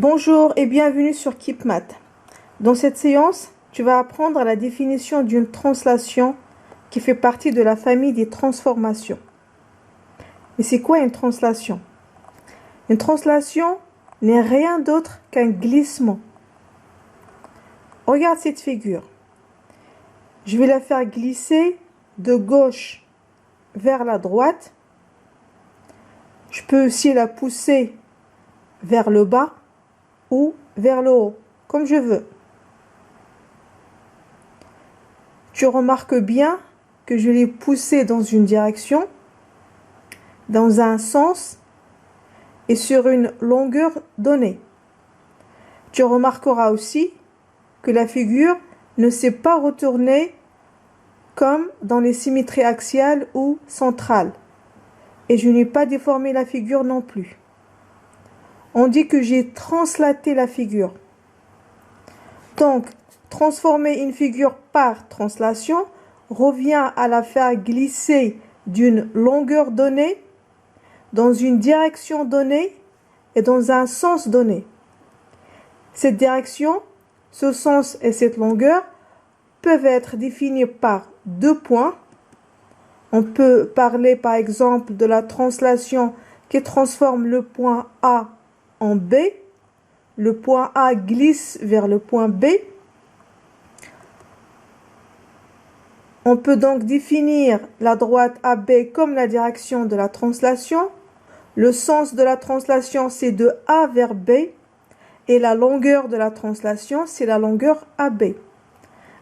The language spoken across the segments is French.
Bonjour et bienvenue sur KeepMath. Dans cette séance, tu vas apprendre la définition d'une translation qui fait partie de la famille des transformations. Mais c'est quoi une translation? Une translation n'est rien d'autre qu'un glissement. Regarde cette figure. Je vais la faire glisser de gauche vers la droite. Je peux aussi la pousser vers le bas ou vers le haut, comme je veux. Tu remarques bien que je l'ai poussée dans une direction, dans un sens et sur une longueur donnée. Tu remarqueras aussi que la figure ne s'est pas retournée comme dans les symétries axiales ou centrales. Et je n'ai pas déformé la figure non plus. On dit que j'ai translaté la figure. Donc, transformer une figure par translation revient à la faire glisser d'une longueur donnée, dans une direction donnée et dans un sens donné. Cette direction, ce sens et cette longueur peuvent être définis par deux points. On peut parler par exemple de la translation qui transforme le point A en B. Le point A glisse vers le point B. On peut donc définir la droite AB comme la direction de la translation. Le sens de la translation, c'est de A vers B. Et la longueur de la translation, c'est la longueur AB.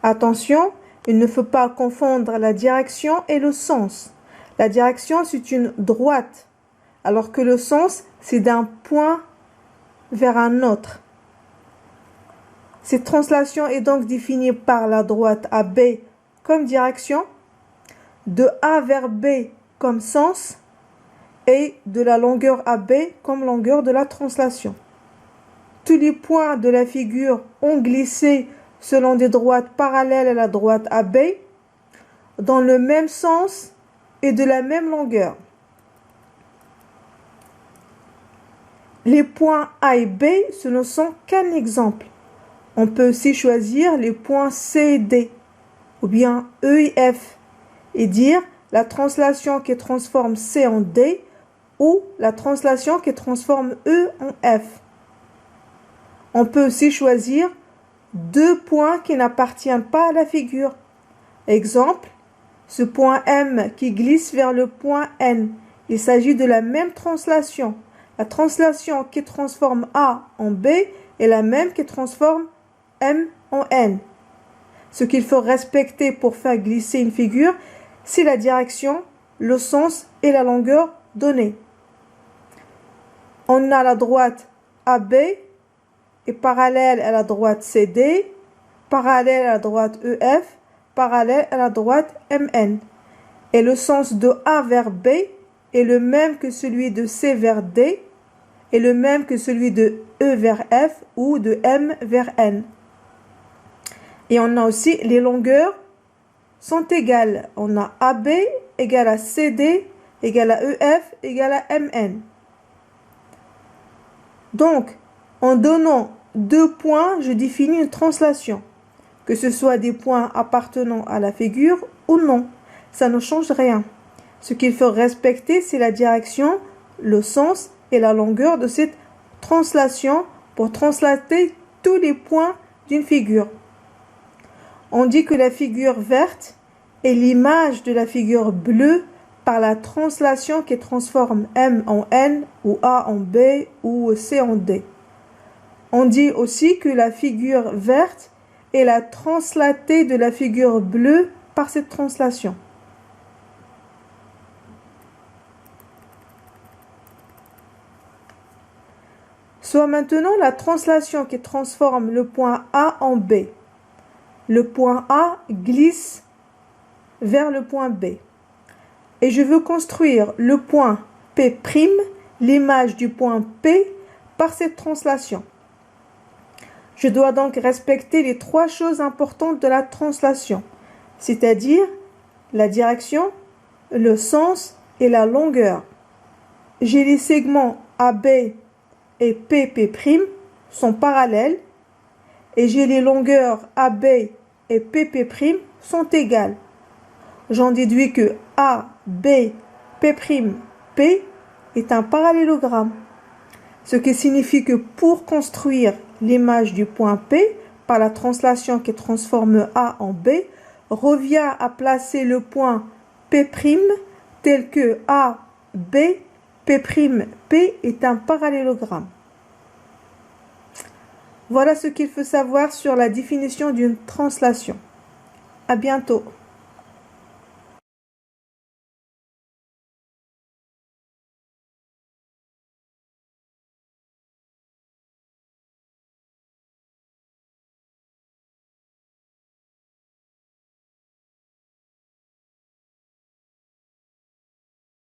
Attention, il ne faut pas confondre la direction et le sens. La direction, c'est une droite, alors que le sens, c'est d'un point vers un autre. Cette translation est donc définie par la droite AB comme direction, de A vers B comme sens et de la longueur AB comme longueur de la translation. Tous les points de la figure ont glissé selon des droites parallèles à la droite AB dans le même sens et de la même longueur. Les points A et B, ce ne sont qu'un exemple. On peut aussi choisir les points C et D, ou bien E et F, et dire la translation qui transforme C en D ou la translation qui transforme E en F. On peut aussi choisir deux points qui n'appartiennent pas à la figure. Exemple, ce point M qui glisse vers le point N. Il s'agit de la même translation. La translation qui transforme A en B est la même qui transforme M en N. Ce qu'il faut respecter pour faire glisser une figure, c'est la direction, le sens et la longueur donnée. On a la droite AB et parallèle à la droite CD, parallèle à la droite EF, parallèle à la droite MN. Et le sens de A vers B est le même que celui de C vers D, et le même que celui de E vers F ou de M vers N. Et on a aussi les longueurs sont égales. On a AB égale à CD égale à EF égale à MN. Donc, en donnant deux points, je définis une translation. Que ce soit des points appartenant à la figure ou non, ça ne change rien. Ce qu'il faut respecter, c'est la direction, le sens et la longueur de cette translation pour translater tous les points d'une figure. On dit que la figure verte est l'image de la figure bleue par la translation qui transforme M en N ou A en B ou C en D. On dit aussi que la figure verte est la translatée de la figure bleue par cette translation. Soit maintenant la translation qui transforme le point A en B. Le point A glisse vers le point B. Et je veux construire le point P', l'image du point P, par cette translation. Je dois donc respecter les trois choses importantes de la translation, c'est-à-dire la direction, le sens et la longueur. J'ai les segments AB et P', sont parallèles et j'ai les longueurs AB et PP' sont égales. J'en déduis que AB, P', est un parallélogramme. Ce qui signifie que pour construire l'image du point P, par la translation qui transforme A en B, revient à placer le point P' tel que AB, P' est un parallélogramme. Voilà ce qu'il faut savoir sur la définition d'une translation. À bientôt.